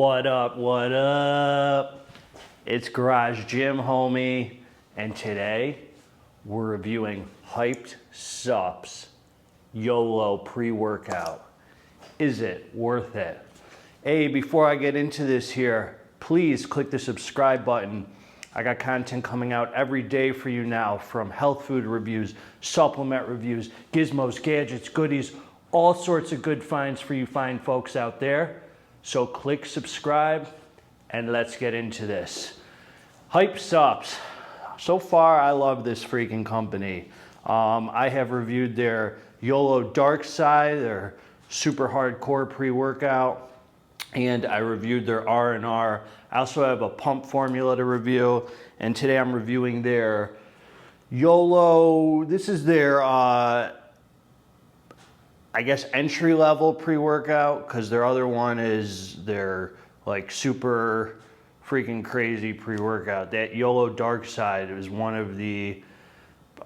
What up, what up? It's Garage Gym Homie, and today we're reviewing Hyped Supps Yolo pre-workout. Is it worth it? Hey, before I get into this here, please click the subscribe button. I got content coming out every day for you now, from health food reviews, supplement reviews, gizmos, gadgets, goodies, all sorts of good finds for you fine folks out there. So click subscribe and let's get into this. Hyped Supps. So far, I love this freaking company. I have reviewed their YOLO Dark Side, their super hardcore pre-workout, and I reviewed their R&R. I also have a pump formula to review, and today I'm reviewing their YOLO. This is their I guess entry-level pre-workout, because their other one is their like super freaking crazy pre-workout. That YOLO Dark Side is one of the,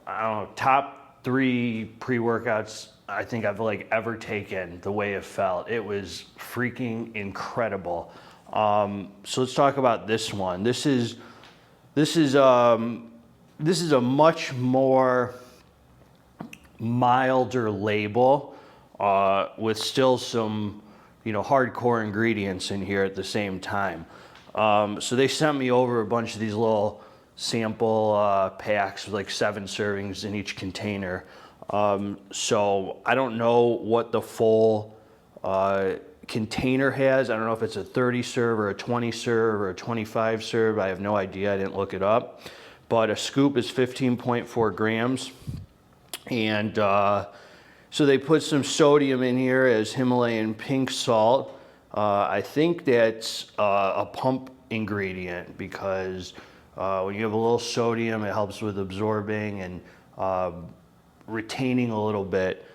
I don't know, top 3 pre-workouts I think I've like ever taken. The way it felt, it was freaking incredible. So let's talk about this one. This is a much more milder label. With still some, hardcore ingredients in here at the same time. So they sent me over a bunch of these little sample packs with like 7 servings in each container. So I don't know what the full container has. I don't know if it's a 30 serve or a 20 serve or a 25 serve. I have no idea. I didn't look it up. But a scoop is 15.4 grams. And so they put some sodium in here as Himalayan pink salt. I think that's a pump ingredient, because when you have a little sodium, it helps with absorbing and retaining a little bit.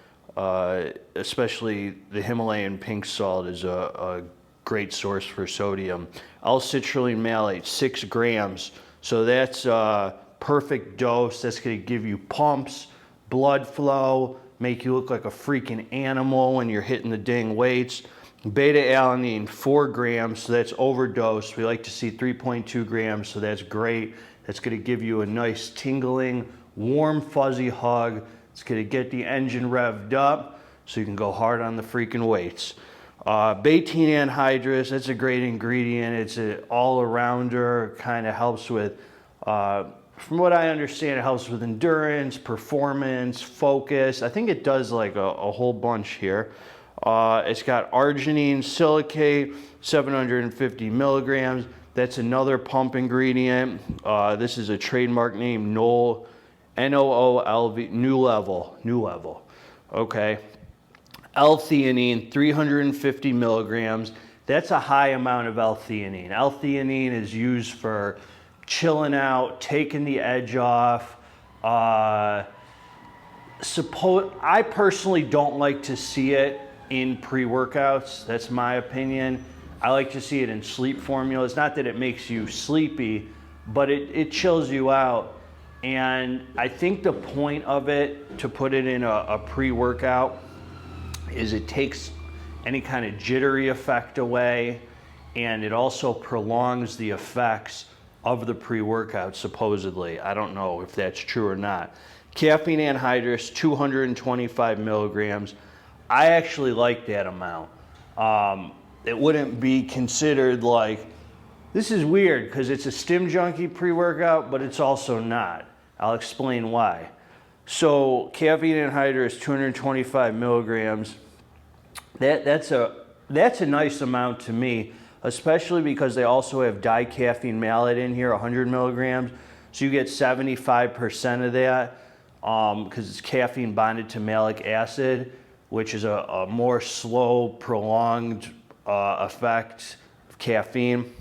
Especially the Himalayan pink salt is a great source for sodium. L-citrulline malate, 6 grams. So that's a perfect dose. That's going to give you pumps, blood flow, make you look like a freaking animal when you're hitting the dang weights. Beta-alanine, 4 grams, so that's overdose. We like to see 3.2 grams, so that's great. That's gonna give you a nice tingling, warm, fuzzy hug. It's gonna get the engine revved up so you can go hard on the freaking weights. Betaine anhydrous, that's a great ingredient. It's an all-arounder, kind of helps with, from what I understand, it helps with endurance, performance, focus. I think it does like a whole bunch here. It's got arginine silicate, 750 milligrams. That's another pump ingredient. This is a trademark name, Noolv, New Level. Okay. L-theanine, 350 milligrams. That's a high amount of L-theanine. L-theanine is used for chilling out, taking the edge off. I personally don't like to see it in pre-workouts. That's my opinion. I like to see it in sleep formulas. Not that it makes you sleepy, but it chills you out. And I think the point of it, to put it in a pre-workout, is it takes any kind of jittery effect away, and it also prolongs the effects of the pre-workout, supposedly. I don't know if that's true or not. Caffeine anhydrous, 225 milligrams. I actually like that amount. It wouldn't be considered like, this is weird because it's a stim junkie pre-workout, but it's also not. I'll explain why. So caffeine anhydrous, 225 milligrams. That's a nice amount to me, especially because they also have dicaffeine malate in here, 100 milligrams. So you get 75% of that, because it's caffeine bonded to malic acid, which is a more slow, prolonged effect of caffeine.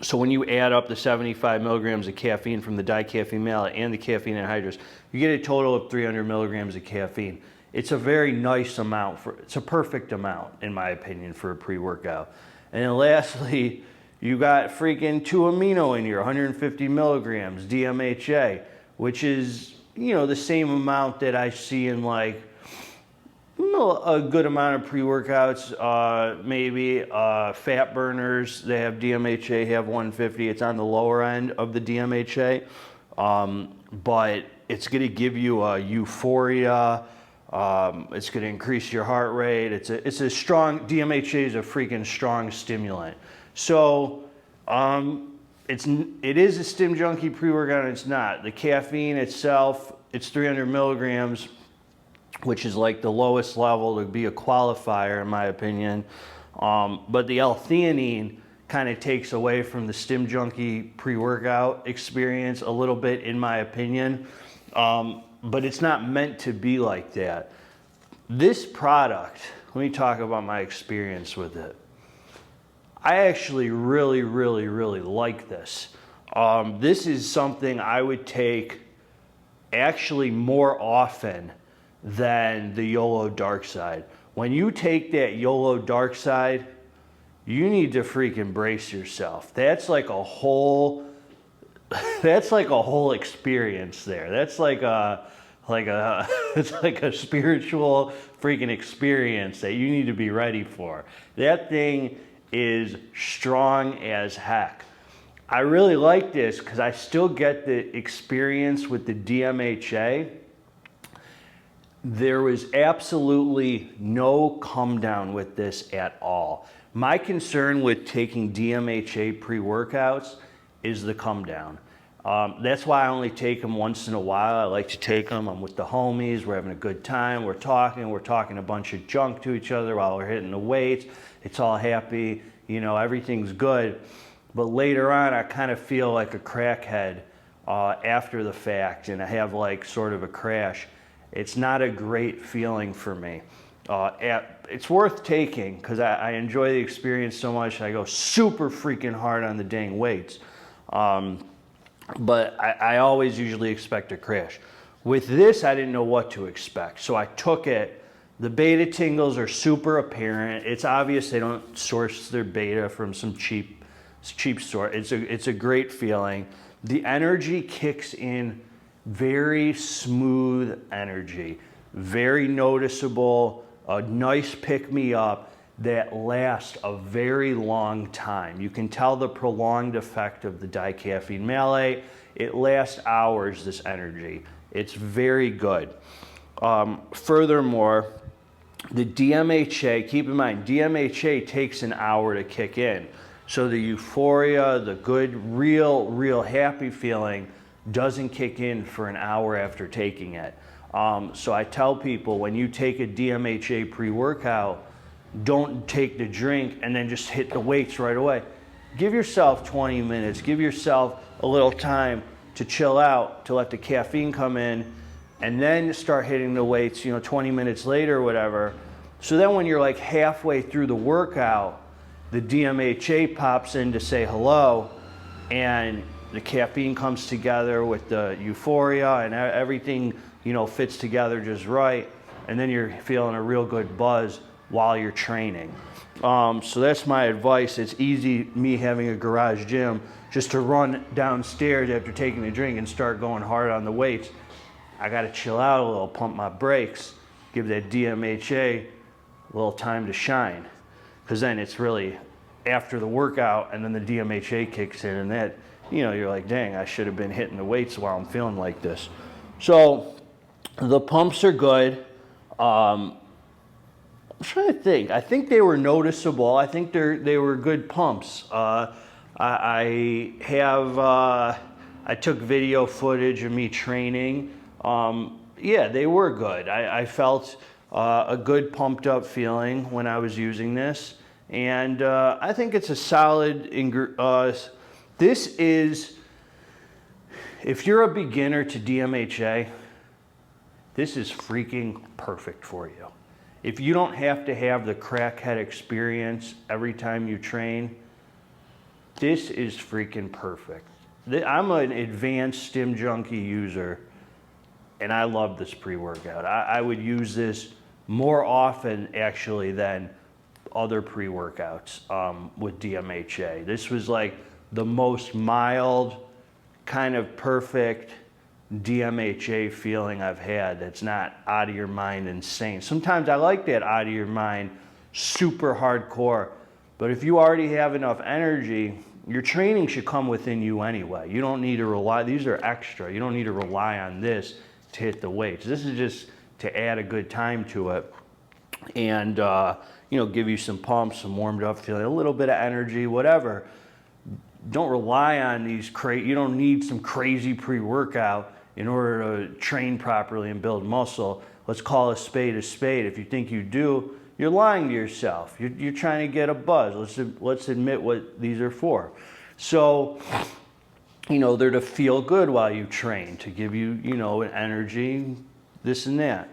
So when you add up the 75 milligrams of caffeine from the dicaffeine malate and the caffeine anhydrous, you get a total of 300 milligrams of caffeine. It's a very nice amount. It's a perfect amount, in my opinion, for a pre-workout. And then lastly, you got freaking 2-amino in here, 150 milligrams, DMHA, which is, the same amount that I see in like A good amount of pre-workouts, maybe fat burners. They have DMHA, have 150. It's on the lower end of the DMHA, but it's going to give you a euphoria. It's going to increase your heart rate. It's a strong, DMHA is a freaking strong stimulant. So it is a Stim Junkie pre-workout, and it's not. The caffeine itself, it's 300 milligrams, which is like the lowest level to be a qualifier in my opinion. But the L-theanine kind of takes away from the Stim Junkie pre-workout experience a little bit in my opinion. But it's not meant to be like that. This product, let me talk about my experience with it. I actually really like this. This is something I would take actually more often than the YOLO Dark Side. When you take that YOLO Dark Side, you need to freaking brace yourself. That's like a whole experience there. That's it's like a spiritual freaking experience that you need to be ready for. That thing is strong as heck. I really like this because I still get the experience with the DMHA. There was absolutely no come down with this at all. My concern with taking DMHA pre-workouts is the come down. That's why I only take them once in a while. I like to take them. I'm with the homies. We're having a good time. We're talking a bunch of junk to each other while we're hitting the weights. It's all happy. You know, everything's good. But later on, I kind of feel like a crackhead after the fact, and I have like sort of a crash. It's not a great feeling for me. It's worth taking because I enjoy the experience so much. I go super freaking hard on the dang weights. But I always usually expect a crash. With this, I didn't know what to expect. So I took it. The beta tingles are super apparent. It's obvious they don't source their beta from some cheap source. It's a great feeling. The energy kicks in, very smooth energy, very noticeable, a nice pick-me-up that lasts a very long time. You can tell the prolonged effect of the dicaffeine malate. It lasts hours, this energy. It's very good. Furthermore, the DMHA, keep in mind, DMHA takes an hour to kick in. So the euphoria, the good, real happy feeling doesn't kick in for an hour after taking it. So I tell people, when you take a DMHA pre-workout, don't take the drink and then just hit the weights right away. Give yourself 20 minutes, give yourself a little time to chill out, to let the caffeine come in, and then start hitting the weights, 20 minutes later or whatever. So then when you're like halfway through the workout, the DMHA pops in to say hello, and the caffeine comes together with the euphoria, and everything, fits together just right, and then you're feeling a real good buzz while you're training. So that's my advice. It's easy, me having a garage gym, just to run downstairs after taking a drink and start going hard on the weights. I gotta chill out a little, pump my brakes, give that DMHA a little time to shine. Because then it's really after the workout, and then the DMHA kicks in, and that, you're like, dang, I should have been hitting the weights while I'm feeling like this. So the pumps are good. I'm trying to think. I think they were noticeable. I think they were good pumps. I took video footage of me training. Yeah, they were good. I felt a good pumped up feeling when I was using this. And I think it's a solid, this is, if you're a beginner to DMHA, this is freaking perfect for you. If you don't have to have the crackhead experience every time you train, this is freaking perfect. I'm an advanced Stim Junkie user, and I love this pre-workout. I would use this more often, actually, than other pre-workouts with DMHA. This was like the most mild, kind of perfect, DMHA feeling I've had that's not out of your mind insane. Sometimes I like that out of your mind, super hardcore. But if you already have enough energy, your training should come within you anyway. You don't need to rely, these are extra. You don't need to rely on this to hit the weights. This is just to add a good time to it and, you know, give you some pumps, some warmed up feeling, a little bit of energy, whatever. Don't rely on these you don't need some crazy pre-workout in order to train properly and build muscle. Let's call a spade a spade. If you think you do, you're lying to yourself. You're trying to get a buzz. Let's admit what these are for. So, you know, they're to feel good while you train, to give you, you know, an energy, this and that.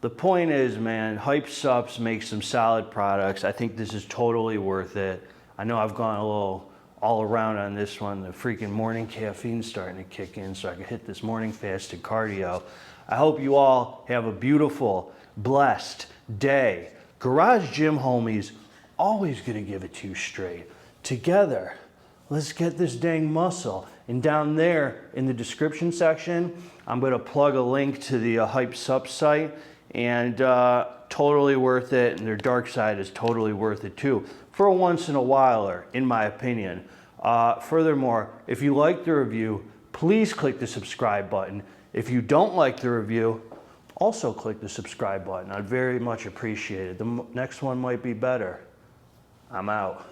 The point is, man, Hype Supps makes some solid products. I think this is totally worth it. I know I've gone a little all around on this one. The freaking morning caffeine's starting to kick in so I can hit this morning fasted cardio. I hope you all have a beautiful, blessed day. Garage Gym Homies, always gonna give it to you straight. Together, let's get this dang muscle. And down there in the description section, I'm gonna plug a link to the Hype Supps site, and totally worth it, and their dark side is totally worth it too, for a once in a whiler, in my opinion. Furthermore, if you like the review, please click the subscribe button. If you don't like the review, also click the subscribe button. I'd very much appreciate it. The next one might be better. I'm out.